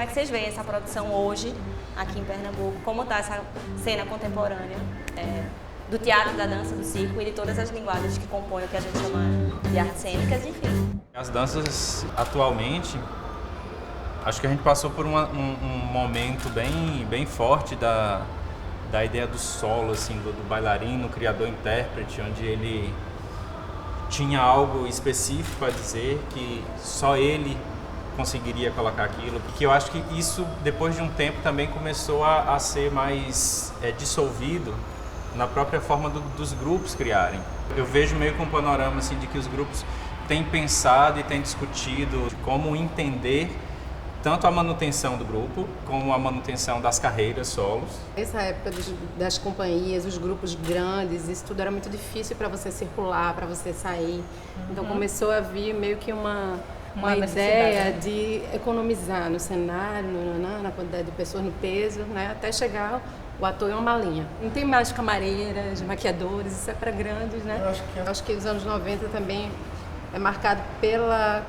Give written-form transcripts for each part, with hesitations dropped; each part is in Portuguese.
é que vocês veem essa produção hoje aqui em Pernambuco? Como está essa cena contemporânea do teatro, da dança, do circo e de todas as linguagens que compõem o que a gente chama de artes cênicas, enfim. As danças, atualmente, acho que a gente passou por um momento bem forte da ideia do solo, assim, do bailarino, criador-intérprete, onde ele tinha algo específico a dizer, que só ele conseguiria colocar aquilo. Que eu acho que isso, depois de um tempo, também começou a ser mais dissolvido na própria forma dos grupos criarem. Eu vejo meio que um panorama assim, de que os grupos têm pensado e têm discutido de como entender tanto a manutenção do grupo, como a manutenção das carreiras solos. Essa época das companhias, os grupos grandes, isso tudo era muito difícil para você circular, para você sair. Então começou a vir meio que uma ideia de economizar no cenário, na quantidade de pessoas, no peso, né? Até chegar o ator é uma malinha. Não tem mais camareiras, maquiadores, isso é para grandes, né? Eu acho que os anos 90 também é marcado pela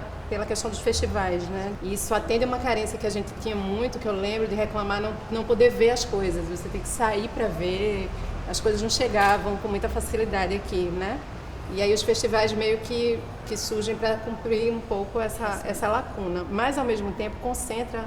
questão dos festivais, né? E isso atende a uma carência que a gente tinha muito, que eu lembro de reclamar, não poder ver as coisas. Você tem que sair para ver, as coisas não chegavam com muita facilidade aqui, né? E aí os festivais meio que surgem para cumprir um pouco essa lacuna, mas ao mesmo tempo concentra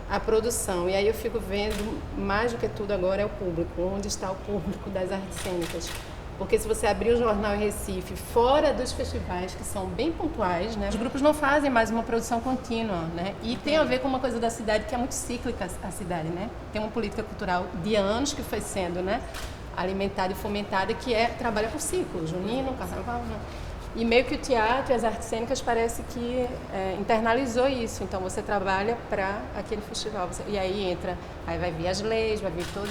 a produção. E aí eu fico vendo, mais do que tudo agora, é o público. Onde está o público das artes cênicas? Porque se você abrir o jornal em Recife, fora dos festivais, que são bem pontuais, né? Os grupos não fazem mais uma produção contínua, né? E tem a ver com uma coisa da cidade que é muito cíclica, a cidade, né? Tem uma política cultural de anos que foi sendo, né, alimentada e fomentada, que trabalha por ciclo, junino, carnaval, né? E meio que o teatro e as artes cênicas parece que internalizou isso. Então você trabalha para aquele festival. E aí vai vir as leis, vai vir todo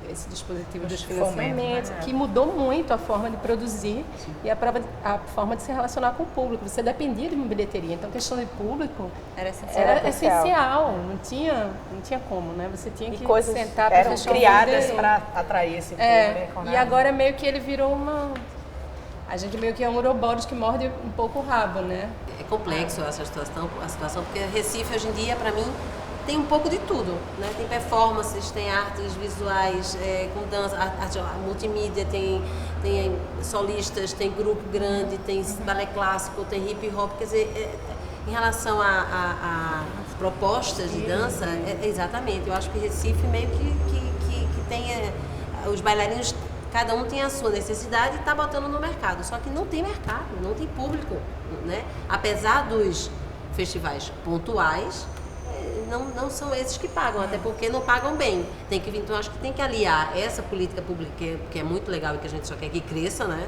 esse dispositivo dos financiamentos, que mudou muito a forma de produzir e a forma de se relacionar com o público. Você dependia de uma bilheteria, então a questão de público era essencial. Não tinha como, né? Você tinha que sentar para eram criadas para atrair esse público. Né? E agora meio que ele virou a gente meio que é um Ouroboros que morde um pouco o rabo, né? É complexo essa situação, porque Recife hoje em dia, para mim, tem um pouco de tudo, né? Tem performances, tem artes visuais, com dança, arte multimídia, tem solistas, tem grupo grande, tem balé clássico, tem hip hop. Quer dizer, em relação a propostas de dança, exatamente. Eu acho que Recife meio que tem os bailarinos, cada um tem a sua necessidade e está botando no mercado. Só que não tem mercado, não tem público, né? Apesar dos festivais pontuais, não são esses que pagam, até porque não pagam bem. Então acho que tem que aliar essa política pública, que é muito legal e que a gente só quer que cresça, né?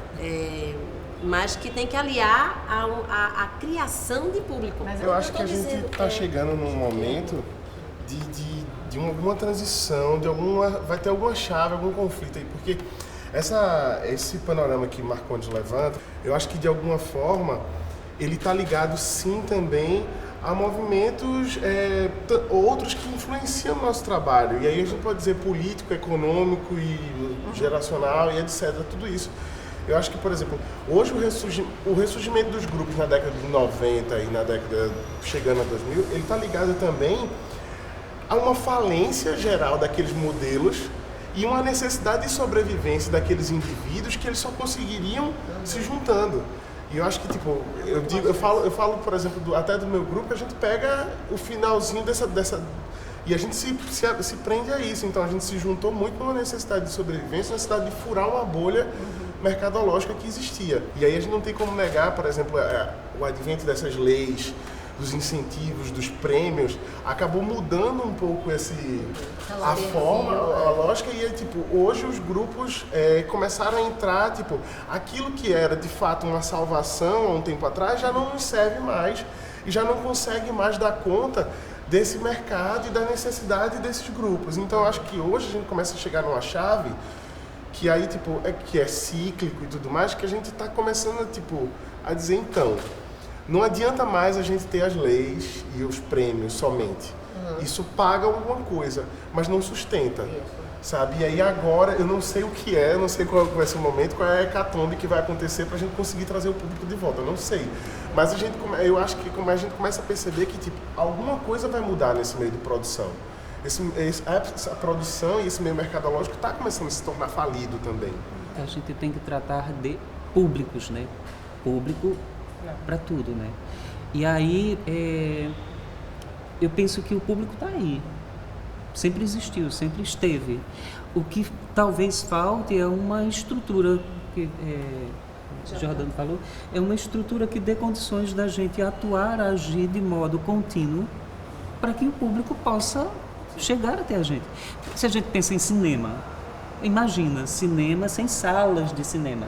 Mas que tem que aliar a criação de público. Mas eu acho que a gente está chegando num momento de alguma transição, vai ter alguma chave, algum conflito aí, porque esse panorama que Marcondes levanta, eu acho que de alguma forma ele está ligado sim também a movimentos outros que influenciam o nosso trabalho. E aí a gente pode dizer político, econômico e geracional e etc. Tudo isso. Eu acho que, por exemplo, hoje o ressurgimento dos grupos na década de 90 e na década chegando a 2000, ele está ligado também a uma falência geral daqueles modelos e uma necessidade de sobrevivência daqueles indivíduos que eles só conseguiriam se juntando. E eu acho que, tipo, eu falo, por exemplo, até do meu grupo, a gente pega o finalzinho dessa e a gente se prende a isso. Então a gente se juntou muito numa necessidade de sobrevivência, necessidade de furar uma bolha mercadológica que existia. E aí a gente não tem como negar, por exemplo, o advento dessas leis, dos incentivos, dos prêmios, acabou mudando um pouco a forma, a lógica, e tipo, hoje os grupos começaram a entrar, tipo, aquilo que era de fato uma salvação há um tempo atrás já não nos serve mais e já não consegue mais dar conta desse mercado e da necessidade desses grupos. Então eu acho que hoje a gente começa a chegar numa chave que aí, tipo, que é cíclico e tudo mais, que a gente está começando a dizer, então, não adianta mais a gente ter as leis e os prêmios somente. Isso paga alguma coisa, mas não sustenta. Sabe? E aí agora eu não sei o que é, eu não sei qual vai ser o momento, qual é a hecatombe que vai acontecer para a gente conseguir trazer o público de volta, eu não sei. Mas eu acho que como a gente começa a perceber que tipo, alguma coisa vai mudar nesse meio de produção. A produção e esse meio mercadológico está começando a se tornar falido também. A gente tem que tratar de públicos, né? Público para tudo, né? E aí, eu penso que o público está aí. Sempre existiu, sempre esteve. O que talvez falte é uma estrutura, que Jordano falou, é uma estrutura que dê condições da gente atuar, agir de modo contínuo para que o público possa chegar até a gente. Se a gente pensa em cinema, imagina cinema sem salas de cinema.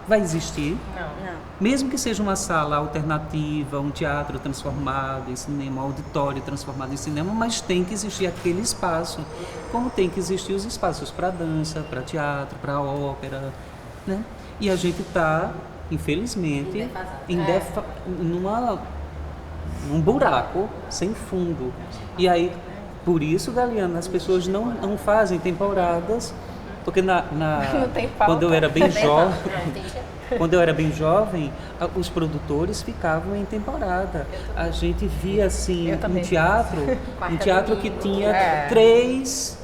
Vai existir? Não. Mesmo que seja uma sala alternativa, um teatro transformado em cinema, um auditório transformado em cinema, mas tem que existir aquele espaço, como tem que existir os espaços para dança, para teatro, para ópera, né? E a gente está, infelizmente, num buraco sem fundo. E aí, por isso, Galiana, as pessoas não fazem temporadas, porque quando eu era bem jovem... Quando eu era bem jovem, os produtores ficavam em temporada. A gente via assim um teatro que tinha três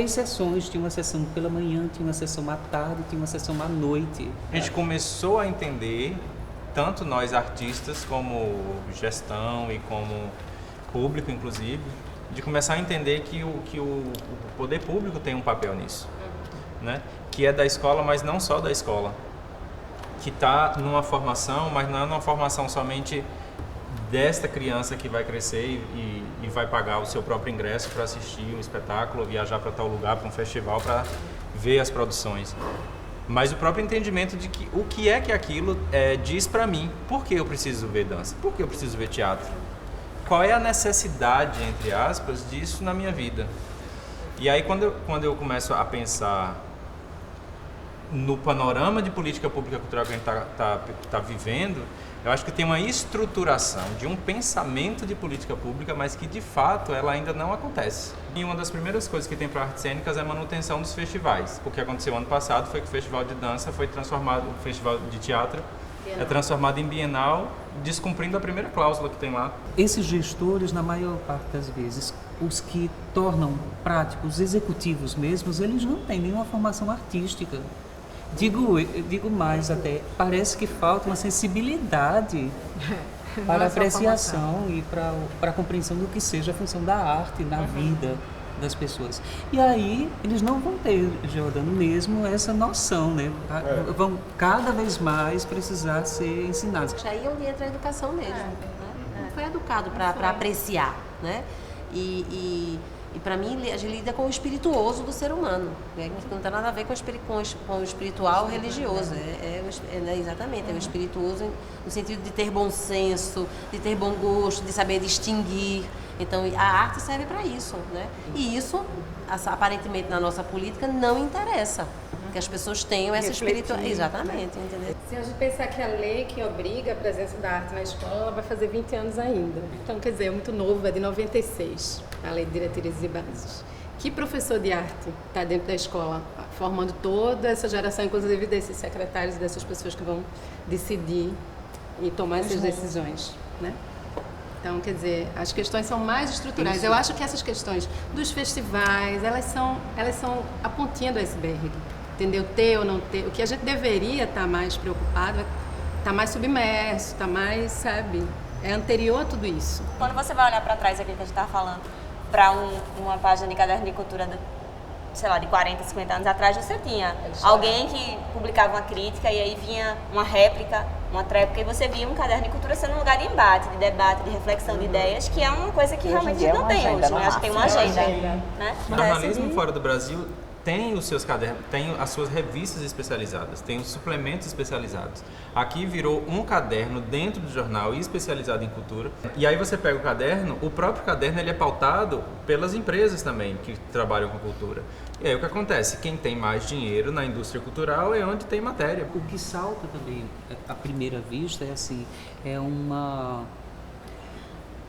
sessões. Tinha uma sessão pela manhã, tinha uma sessão à tarde, tinha uma sessão à noite. A gente começou a entender, tanto nós artistas como gestão e como público, inclusive, de começar a entender que o poder público tem um papel nisso, né? Que é da escola, mas não só da escola. Que está numa formação, mas não é uma formação somente desta criança que vai crescer e vai pagar o seu próprio ingresso para assistir um espetáculo, viajar para tal lugar, para um festival, para ver as produções. Mas o próprio entendimento de que o que é que aquilo diz para mim. Por que eu preciso ver dança? Por que eu preciso ver teatro? Qual é a necessidade, entre aspas, disso na minha vida? E aí quando eu começo a pensar no panorama de política pública cultural que a gente tá vivendo, eu acho que tem uma estruturação de um pensamento de política pública, mas que de fato ela ainda não acontece. E uma das primeiras coisas que tem para artes cênicas é a manutenção dos festivais. O que aconteceu ano passado foi que o festival de dança foi transformado, o festival de teatro é transformado em bienal, descumprindo a primeira cláusula que tem lá. Esses gestores, na maior parte das vezes, os que tornam práticos, executivos mesmos, eles não têm nenhuma formação artística. Digo mais até, parece que falta uma sensibilidade para a apreciação e para a compreensão do que seja a função da arte na vida das pessoas. E aí eles não vão ter, Jordano, mesmo essa noção, né? Vão cada vez mais precisar ser ensinados. Aí é onde entra a educação mesmo. Né? Não foi educado para apreciar, né? E para mim, a gente lida com o espirituoso do ser humano, né? Que não tem nada a ver com o espiritual religioso. Exatamente, é o espirituoso no sentido de ter bom senso, de ter bom gosto, de saber distinguir. Então, a arte serve para isso, né? E isso, aparentemente, na nossa política, não interessa. Que as pessoas tenham essa espiritualidade. Exatamente, entendeu? Se a gente pensar que a lei que obriga a presença da arte na escola, ela vai fazer 20 anos ainda. Então, quer dizer, é muito novo, é de 96, a Lei de Diretrizes e Bases. Que professor de arte está dentro da escola, formando toda essa geração, inclusive desses secretários e dessas pessoas que vão decidir e tomar essas decisões, né? Então, quer dizer, as questões são mais estruturais. Isso. Eu acho que essas questões dos festivais, elas são a pontinha do iceberg. Entendeu? Ter ou não ter. O que a gente deveria estar mais preocupado é estar mais submerso, estar mais, sabe? É anterior a tudo isso. Quando você vai olhar para trás aqui que a gente estava falando, para uma página de caderno de cultura, sei lá, de 40, 50 anos atrás, você tinha alguém que publicava uma crítica e aí vinha uma réplica, uma tréplica, e você via um caderno de cultura sendo um lugar de embate, de debate, de reflexão de ideias, que é uma coisa que realmente não tem hoje, né? Acho que tem uma agenda. Né? O jornalismo fora do Brasil tem os seus cadernos, tem as suas revistas especializadas, tem os suplementos especializados. Aqui virou um caderno dentro do jornal especializado em cultura. E aí você pega o caderno, o próprio caderno ele é pautado pelas empresas também que trabalham com cultura. E aí o que acontece? Quem tem mais dinheiro na indústria cultural é onde tem matéria. O que salta também, à primeira vista, é assim, é uma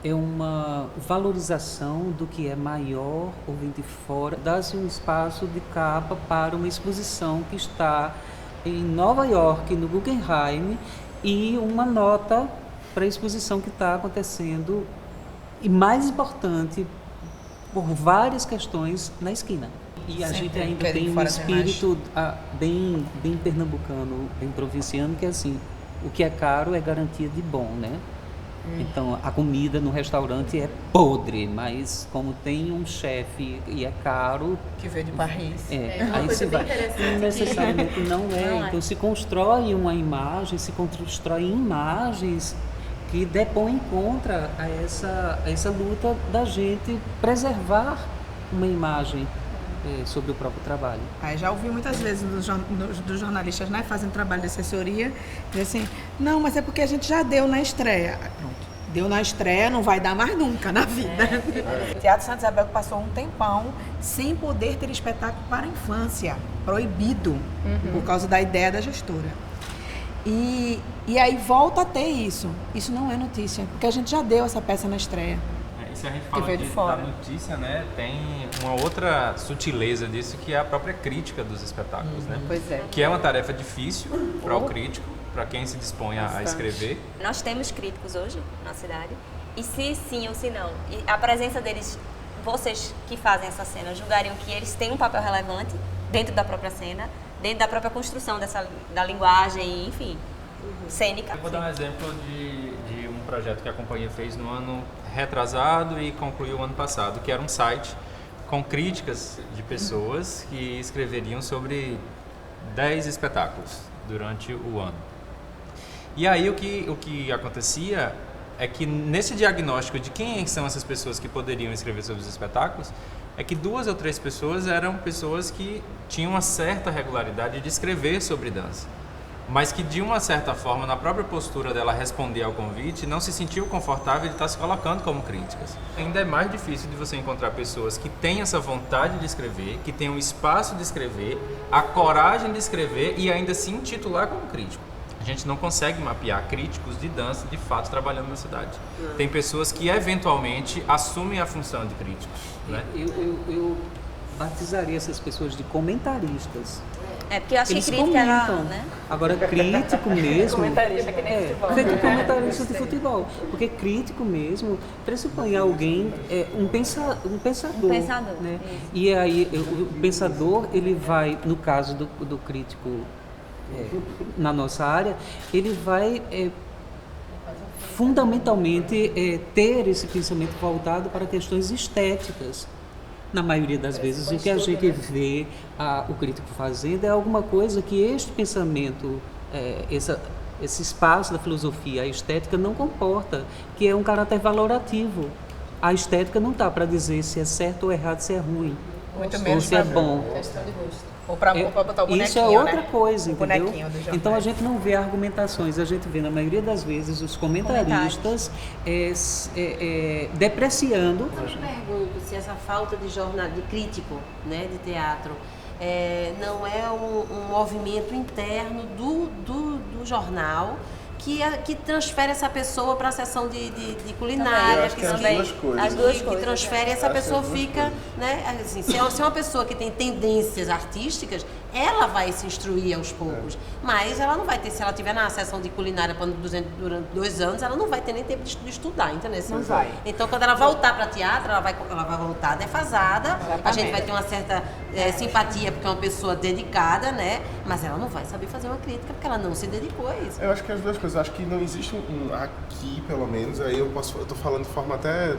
é uma valorização do que é maior ou vem de fora, dá-se um espaço de capa para uma exposição que está em Nova York, no Guggenheim, e uma nota para a exposição que está acontecendo, e mais importante, por várias questões, na esquina. E a gente ainda tem um espírito bem pernambucano, bem provinciano, que é assim, o que é caro é garantia de bom, né? Então, a comida no restaurante é podre, mas como tem um chefe e é caro... Que veio de Paris. Aí você vai... Necessariamente não é. Então, se constrói uma imagem, se constrói imagens que depõem contra essa luta da gente preservar uma imagem sobre o próprio trabalho. Já ouvi muitas vezes dos jornalistas, né, fazendo trabalho de assessoria, dizer assim, não, mas é porque a gente já deu na estreia. Pronto, deu na estreia, não vai dar mais nunca na vida. O Teatro Santa Isabel passou um tempão sem poder ter espetáculo para a infância, proibido, por causa da ideia da gestora. E aí volta a ter isso. Isso não é notícia, porque a gente já deu essa peça na estreia. Se a gente fala da notícia, né, tem uma outra sutileza disso, que é a própria crítica dos espetáculos, né? Pois é. Que é uma tarefa difícil para o crítico, para quem se dispõe a escrever. Nós temos críticos hoje na cidade, e se sim ou se não, e a presença deles, vocês que fazem essa cena, julgariam que eles têm um papel relevante dentro da própria cena, dentro da própria construção da linguagem, enfim, cênica. Eu vou dar um exemplo de um projeto que a companhia fez no ano retrasado e concluiu o ano passado, que era um site com críticas de pessoas que escreveriam sobre 10 espetáculos durante o ano. E aí o que acontecia é que nesse diagnóstico de quem são essas pessoas que poderiam escrever sobre os espetáculos, é que 2 ou 3 pessoas eram pessoas que tinham uma certa regularidade de escrever sobre dança, mas que de uma certa forma, na própria postura dela responder ao convite, não se sentiu confortável de estar se colocando como críticas. Ainda é mais difícil de você encontrar pessoas que têm essa vontade de escrever, que têm um espaço de escrever, a coragem de escrever e ainda se intitular como crítico. A gente não consegue mapear críticos de dança, de fato, trabalhando na cidade. Tem pessoas que, eventualmente, assumem a função de críticos, né? Eu batizaria essas pessoas de comentaristas. Porque eu acho Eles que crítica comentam. né? Agora, crítico mesmo... Comentarista que nem futebol. Feito comentarista de futebol. Porque crítico mesmo pressupõe alguém, um pensador. Né? E aí, o pensador, ele vai, no caso do crítico na nossa área, ele vai fundamentalmente ter esse pensamento voltado para questões estéticas. Na maioria das vezes, o que a gente vê o crítico fazendo é alguma coisa que este pensamento, esse espaço da filosofia, a estética, não comporta, que é um caráter valorativo. A estética não está para dizer se é certo ou errado, se é ruim, ou se é bom. Questão de gosto. Ou para botar o bonequinho, isso é outra né? coisa, o entendeu? Então a gente não vê argumentações, a gente vê na maioria das vezes os comentaristas depreciando. Eu me pergunto se essa falta de de crítico, né, de teatro, não é um movimento interno do jornal que transfere essa pessoa para a sessão de culinária, as duas coisas. Que transfere, essa pessoa fica, né, assim, se é uma pessoa que tem tendências artísticas, ela vai se instruir aos poucos, mas ela não vai ter, se ela estiver na sessão de culinária durante 2 anos, ela não vai ter nem tempo de estudar, entendeu? Não vai. Então, quando ela voltar para teatro, ela vai voltar defasada, Exatamente. a gente vai ter uma certa simpatia, porque é uma pessoa dedicada, né, mas ela não vai saber fazer uma crítica, porque ela não se dedicou a isso. Eu acho que as duas coisas, acho que não existe aqui, pelo menos, aí eu tô falando de forma até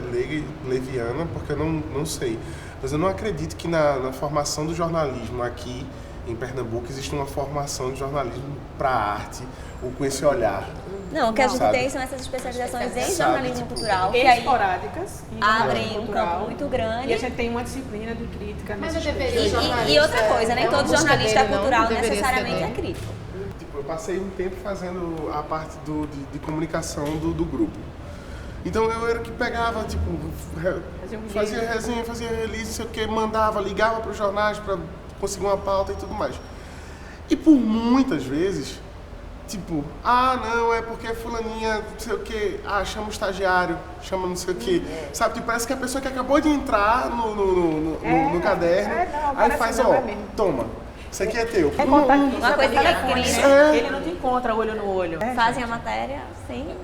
leviana, porque eu não sei, mas eu não acredito que na formação do jornalismo aqui em Pernambuco existe uma formação de jornalismo para a arte, ou com esse olhar. Não, o que a gente tem são essas especializações em jornalismo cultural, que aí esporádicas, abrem um campo muito grande. E a gente tem uma disciplina de crítica. Mas nesses eu deveria cursos. E outra coisa, nem todo jornalista cultural deveria necessariamente ser é crítico. Eu passei um tempo fazendo a parte de comunicação do grupo. Então eu era que pegava, fazia resenha, fazia release, sei o que, mandava, ligava para os jornais para conseguir uma pauta e tudo mais. E por muitas vezes Tipo, não, é porque fulaninha, não sei o quê, chama o estagiário, chama não sei o quê. Sabe, tipo, parece que a pessoa que acabou de entrar no caderno, aí faz, toma, isso aqui é teu. Uma coisa que é crime. Ele não te encontra olho no olho. Fazem a matéria sem...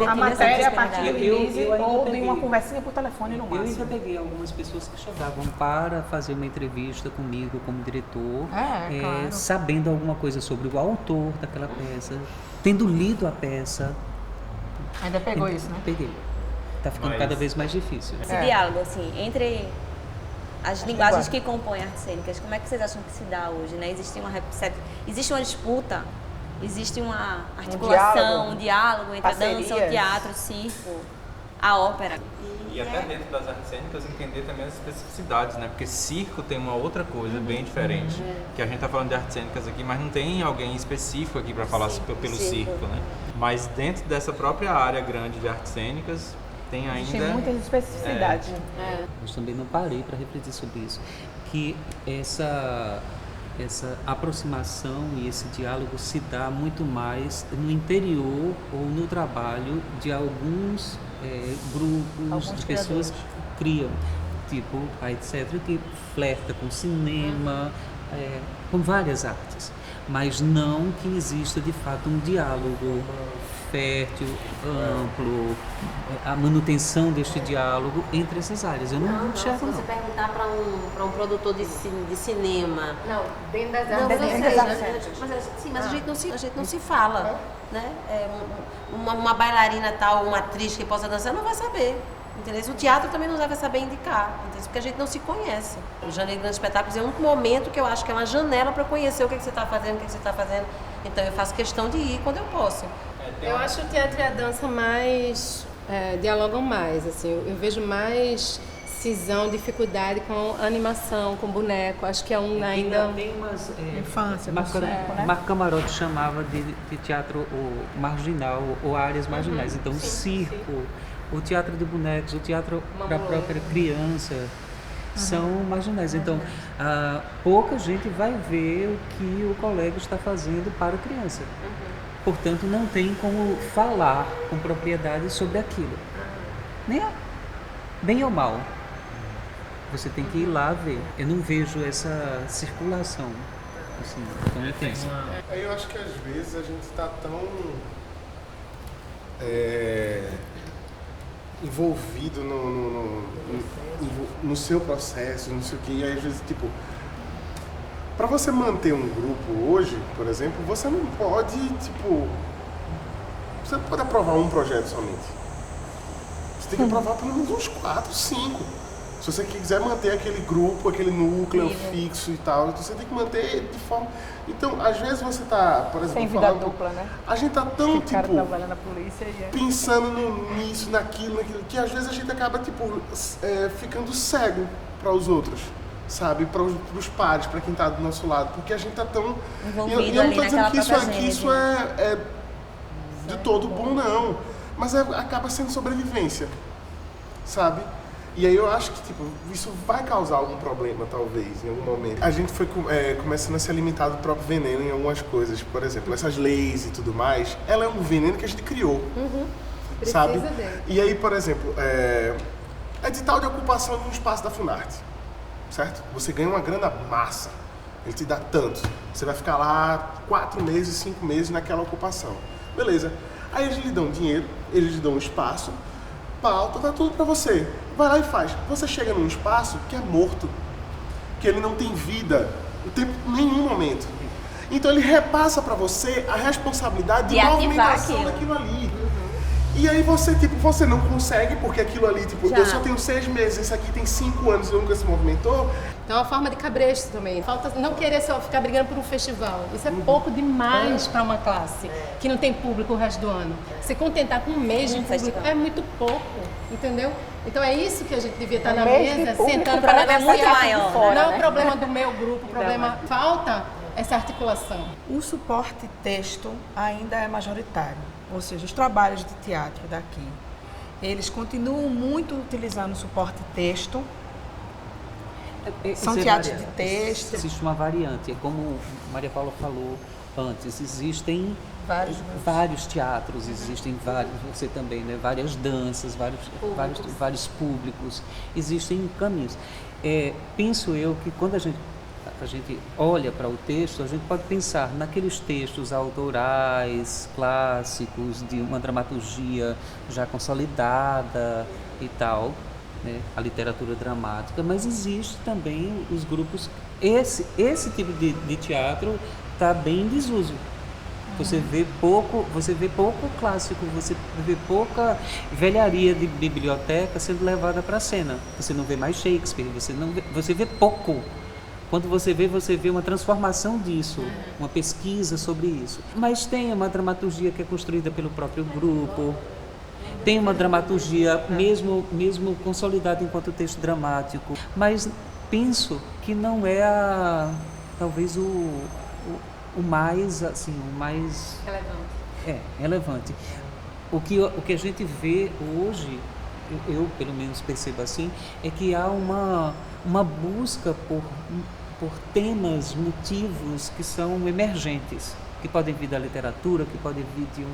A matéria a partir disponibilidade. de release Eu ainda ou de uma peguei. conversinha por telefone no Eu ainda máximo. peguei algumas pessoas que chegavam para fazer uma entrevista comigo como diretor, claro. sabendo alguma coisa sobre o autor daquela peça, tendo lido a peça. Ainda pegou isso, né? Peguei. Tá ficando Mas- cada vez mais difícil. Esse diálogo, assim, entre as linguagens que compõem artes cênicas, como é que vocês acham que se dá hoje, né? Existe uma disputa, existe uma articulação, um diálogo entre a dança, o parcerias. teatro, o circo, a ópera. E até dentro das artes cênicas entender também as especificidades, né? Porque circo tem uma outra coisa bem diferente. Que a gente tá falando de artes cênicas aqui, mas não tem alguém específico aqui para falar pelo circo, né? Mas dentro dessa própria área grande de artes cênicas tem ainda... Tem muitas especificidades. Mas também não parei para refletir sobre isso. Que essa aproximação e esse diálogo se dá muito mais no interior ou no trabalho de alguns grupos de pessoas que criam, tipo a etc., que flerta com cinema, com várias artes, mas não que exista de fato um diálogo fértil, amplo, a manutenção deste diálogo entre essas áreas. Eu não Se enxergo, você não. perguntar para um produtor de cinema. Não, dentro das Não, artes. eu sei, das mas, artes. mas a gente não se fala, né? Uma bailarina tal, uma atriz que possa dançar não vai saber, entendeu? O teatro também não vai saber indicar, entendeu? Porque a gente não se conhece. O Janeiro Grandes Espetáculos é um momento que eu acho que é uma janela para conhecer o que você está fazendo, o que você está fazendo. Então eu faço questão de ir quando eu posso. Eu acho o teatro e a dança mais dialogam mais, assim, eu vejo mais cisão, dificuldade com animação, com boneco, acho que é um ainda... Tem umas... Infância, Marco, né? Marco Camarote chamava de teatro marginal ou áreas marginais. Então, o circo, o teatro de bonecos, o teatro para a própria criança são marginais. Então, pouca gente vai ver o que o colégio está fazendo para a criança. Portanto, não tem como falar com propriedade sobre aquilo. Bem ou mal. Você tem que ir lá ver. Eu não vejo essa circulação assim, tão intensa. Aí eu acho que às vezes a gente está tão envolvido no seu processo, não sei o que, e aí às vezes, tipo, para você manter um grupo hoje, por exemplo, você não pode, tipo, você não pode aprovar um projeto somente. Você tem que aprovar pelo menos uns 4, 5. Se você quiser manter aquele grupo, aquele núcleo fixo e tal, então você tem que manter de forma... Então, às vezes você tá, por exemplo, Sem vida falando... dupla, né? A gente tá tão, O cara tipo, trabalha na polícia e pensando nisso, naquilo, que às vezes a gente acaba, tipo, ficando cego para os outros, sabe? Para os pares, para quem tá do nosso lado, porque a gente tá tão... Envolvido E eu não ali tô dizendo naquela que isso, própria que gênese, isso é de todo bom, não. Mas acaba sendo sobrevivência, sabe? E aí eu acho que, tipo, isso vai causar algum problema, talvez, em algum momento. A gente foi começando a se alimentar do próprio veneno em algumas coisas. Por exemplo, essas leis e tudo mais, ela é um veneno que a gente criou, sabe? dele. E aí, por exemplo, edital de ocupação de um espaço da Funarte, certo? Você ganha uma grana massa, ele te dá tanto. Você vai ficar lá 4 meses, 5 meses naquela ocupação. Beleza. Aí eles lhe dão dinheiro, eles lhe dão um espaço, pauta, tá tudo pra você. Vai lá e faz. Você chega num espaço que é morto, que ele não tem vida, não tem nenhum momento. Então ele repassa pra você a responsabilidade de De ativar movimentação aquilo. daquilo ali. E aí você, tipo, você não consegue, porque aquilo ali, tipo, Já. eu só tenho 6 meses, esse aqui tem 5 anos e nunca se movimentou. Então é uma forma de cabresto também. Falta não querer só ficar brigando por um festival. Isso é pouco demais para uma classe que não tem público o resto do ano. Se contentar com um mês de público festival. é muito pouco, entendeu? Então é isso que a gente devia estar na mês de mesa, público, sentando o problema é muito negociar. maior, Não né? é o problema do meu grupo, o problema falta essa articulação. o suporte texto ainda é majoritário, ou seja, os trabalhos de teatro daqui, eles continuam muito utilizando o suporte texto, são Isso é teatros variante. de texto. Existe uma variante, é como Maria Paula falou antes, existem Vários teatros existem, você também, né? Várias danças, vários públicos, existem caminhos. Penso eu que quando a gente olha para o texto, a gente pode pensar naqueles textos autorais, clássicos, de uma dramaturgia já consolidada e tal, né? A literatura dramática, mas existe também os grupos, esse tipo de teatro está bem em desuso. Você vê pouco clássico, você vê pouca velharia de biblioteca sendo levada para a cena. Você não vê mais Shakespeare, você vê pouco. Quando você vê uma transformação disso, uma pesquisa sobre isso. Mas tem uma dramaturgia que é construída pelo próprio grupo, tem uma dramaturgia mesmo consolidada enquanto texto dramático, mas penso que não é talvez o mais relevante. O que a gente vê hoje, eu pelo menos percebo assim, é que há uma busca por temas, motivos que são emergentes, que podem vir da literatura, que podem vir de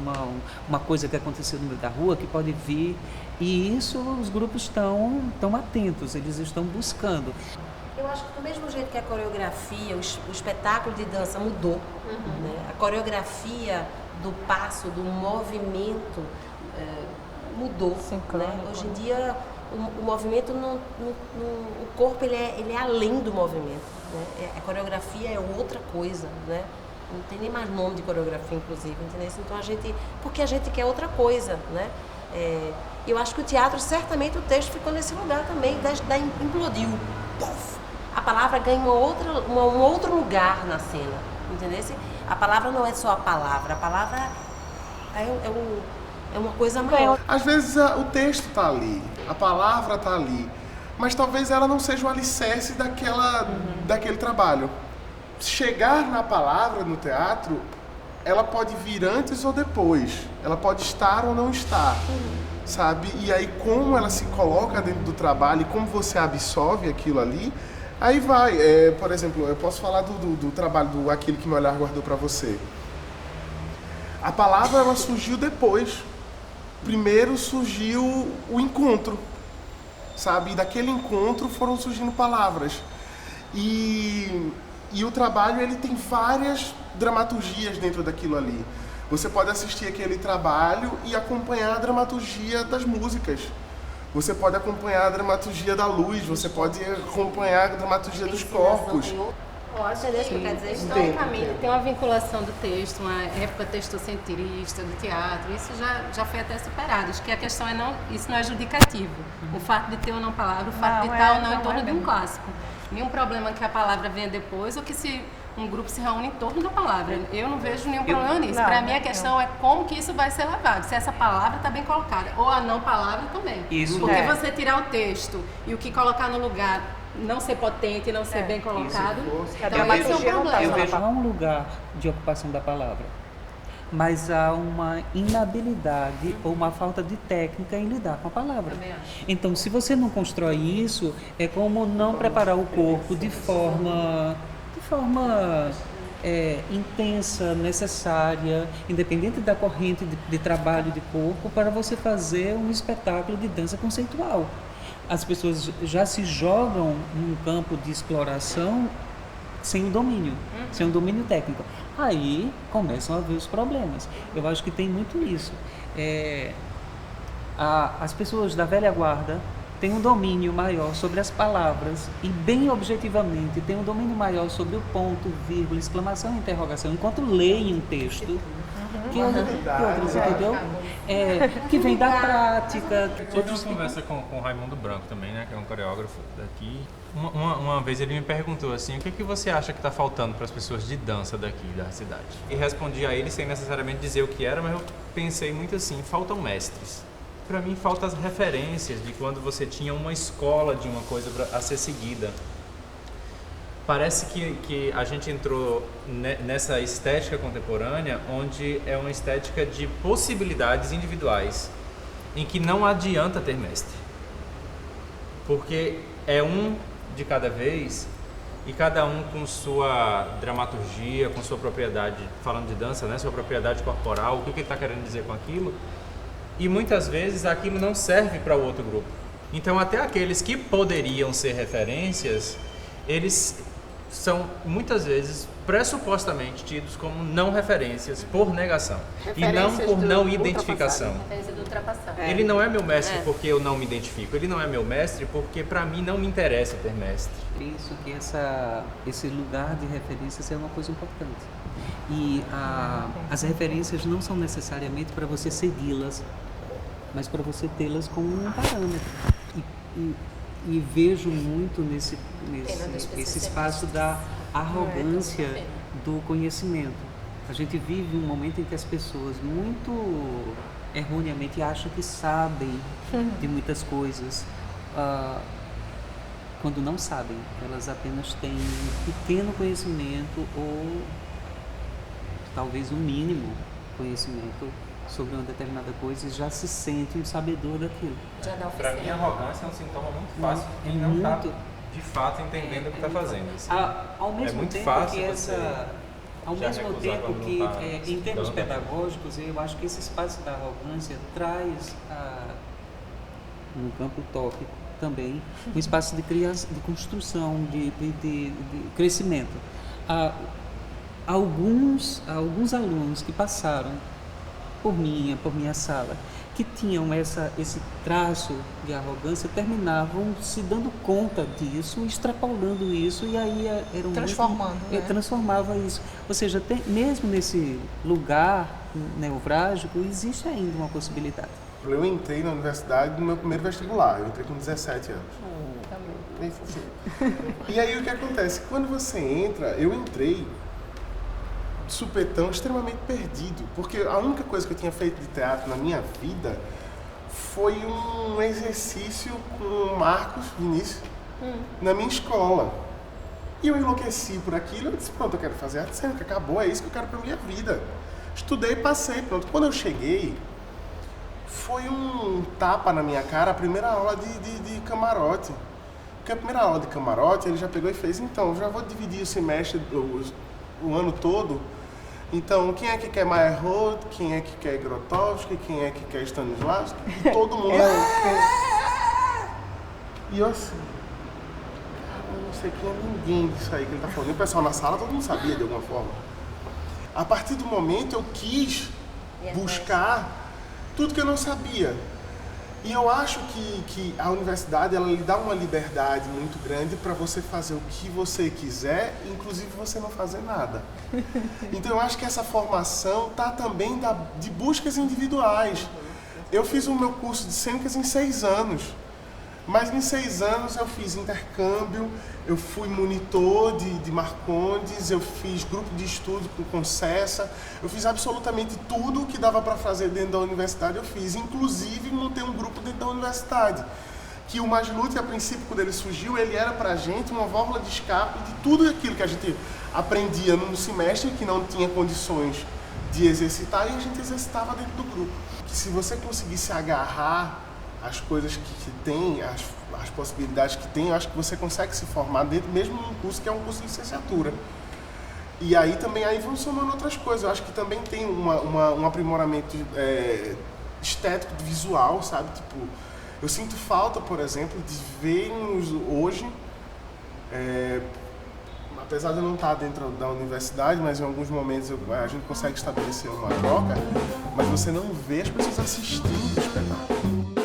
uma coisa que aconteceu no meio da rua, que pode vir, e isso os grupos estão atentos, eles estão buscando. Eu acho que do mesmo jeito que a coreografia, o espetáculo de dança mudou, né? A coreografia do passo, do movimento mudou. Né? Hoje em dia o movimento, o corpo ele é além do movimento. Né? A coreografia é outra coisa, né? Não tem nem mais nome de coreografia, inclusive, entendeu? Então porque a gente quer outra coisa, né? Eu acho que o teatro, certamente o texto ficou nesse lugar também, implodiu. A palavra ganha um outro lugar na cena, entendeu? A palavra não é só a palavra é uma coisa maior. Às vezes o texto está ali, a palavra está ali, mas talvez ela não seja o alicerce daquele trabalho. Chegar na palavra no teatro, ela pode vir antes ou depois, ela pode estar ou não estar, sabe? E aí como ela se coloca dentro do trabalho e como você absorve aquilo ali, aí vai. Por exemplo, eu posso falar do trabalho do Aquilo que Meu Olhar Guardou para Você. A palavra ela surgiu depois. Primeiro surgiu o encontro, sabe? E daquele encontro foram surgindo palavras. E o trabalho ele tem várias dramaturgias dentro daquilo ali. Você pode assistir aquele trabalho e acompanhar a dramaturgia das músicas. Você pode acompanhar a dramaturgia da luz, você pode acompanhar a dramaturgia dos corpos. Historicamente, tem uma vinculação do texto, uma época textocentrista do teatro, isso já foi até superado. Acho que a questão isso não é judicativo. O fato de ter ou não palavra, o fato de estar ou não em torno de um clássico. Nenhum problema que a palavra venha depois ou que um grupo se reúne em torno da palavra. Eu não vejo nenhum problema nisso. Para mim a questão é como que isso vai ser levado, se essa palavra está bem colocada, ou a não palavra também. Porque você tirar o texto e o que colocar no lugar não ser potente, não ser bem colocado, então vai ser um problema. Eu vejo um lugar de ocupação da palavra, mas há uma inabilidade ou uma falta de técnica em lidar com a palavra. Então, se você não constrói isso, é como não preparar o corpo de forma intensa, necessária, independente da corrente de trabalho de corpo, para você fazer um espetáculo de dança conceitual. As pessoas já se jogam num campo de exploração sem o domínio, sem o domínio técnico. Aí começam a haver os problemas. Eu acho que tem muito isso. As pessoas da velha guarda têm um domínio maior sobre as palavras e, bem objetivamente, têm um domínio maior sobre o ponto, vírgula, exclamação e interrogação, enquanto leem um texto. Que outros, entendeu? Que vem da prática. Eu tive uma conversa com o Raimundo Branco também, né, que é um coreógrafo daqui. Uma vez ele me perguntou assim, o que você acha que está faltando para as pessoas de dança daqui, da cidade? E respondi a ele sem necessariamente dizer o que era, mas eu pensei muito assim, faltam mestres. Para mim faltam as referências de quando você tinha uma escola de uma coisa a ser seguida. Parece que a gente entrou nessa estética contemporânea, onde é uma estética de possibilidades individuais, em que não adianta ter mestre. Porque é um de cada vez e cada um com sua dramaturgia, com sua propriedade, falando de dança, né, sua propriedade corporal, o que ele está querendo dizer com aquilo, e muitas vezes aquilo não serve para o outro grupo. Então até aqueles que poderiam ser referências, eles são muitas vezes pressupostamente tidos como não referências por negação e não por não identificação. Referência do ultrapassado. Ele não é meu mestre porque eu não me identifico, ele não é meu mestre porque para mim não me interessa ter mestre. Penso que esse lugar de referências é uma coisa importante. E as referências não são necessariamente para você segui-las, mas para você tê-las como um parâmetro. E vejo muito nesse esse espaço da arrogância do conhecimento. A gente vive um momento em que as pessoas muito erroneamente acham que sabem de muitas coisas, quando não sabem. Elas apenas têm um pequeno conhecimento ou talvez um mínimo conhecimento sobre uma determinada coisa e já se sente um sabedor daquilo. Para mim, a arrogância é um sintoma muito fácil de quem não está de fato entendendo o que está fazendo. Assim. Ao mesmo muito tempo fácil que você ao já mesmo recusar tempo quando que não tá em termos estudando. pedagógicos, eu acho que esse espaço da arrogância traz no campo utópico também um espaço de criação, de construção, de crescimento. Alguns alunos que passaram por minha sala, que tinham esse traço de arrogância, terminavam se dando conta disso, extrapolando isso, e aí era um Transformando, né? transformava isso. Ou seja, mesmo nesse lugar neurálgico, existe ainda uma possibilidade. Eu entrei na universidade no meu primeiro vestibular, eu entrei com 17 anos. Bem fofinho. E aí o que acontece? Quando você entra, eu entrei de supetão extremamente perdido, porque a única coisa que eu tinha feito de teatro na minha vida foi um exercício com o Marcos Vinícius na minha escola. E eu enlouqueci por aquilo, eu disse, pronto, eu quero fazer arte cênica, acabou, é isso que eu quero pra minha vida. Estudei, passei, pronto. Quando eu cheguei, foi um tapa na minha cara a primeira aula de camarote. Porque a primeira aula de camarote, ele já pegou e fez, então, eu já vou dividir o semestre, o ano todo. Então, quem é que quer Meyerhold, quem é que quer Grotowski, quem é que quer Stanislavski, e todo mundo... E eu assim... Eu não sei quem é ninguém disso aí que ele tá falando. E o pessoal na sala, todo mundo sabia de alguma forma. A partir do momento, eu quis buscar tudo que eu não sabia. E eu acho que a universidade, ela lhe dá uma liberdade muito grande para você fazer o que você quiser, inclusive você não fazer nada. Então eu acho que essa formação tá também de buscas individuais. Eu fiz o meu curso de cênicas em 6 anos. Mas em 6 anos eu fiz intercâmbio, eu fui monitor de Marcondes, eu fiz grupo de estudo com Concessa, eu fiz absolutamente tudo o que dava para fazer dentro da universidade, eu fiz. Inclusive montei um grupo dentro da universidade, que o Maslute, a princípio, quando ele surgiu, ele era pra gente uma válvula de escape de tudo aquilo que a gente aprendia num semestre que não tinha condições de exercitar, e a gente exercitava dentro do grupo. Que se você conseguisse agarrar as coisas que tem, as possibilidades que tem, eu acho que você consegue se formar dentro, mesmo num curso que é um curso de licenciatura. E aí também vão somando outras coisas. Eu acho que também tem um aprimoramento estético, visual, sabe? Tipo, eu sinto falta, por exemplo, de ver-nos hoje, apesar de eu não estar dentro da universidade, mas em alguns momentos a gente consegue estabelecer uma troca, mas você não vê as pessoas assistindo o espetáculo.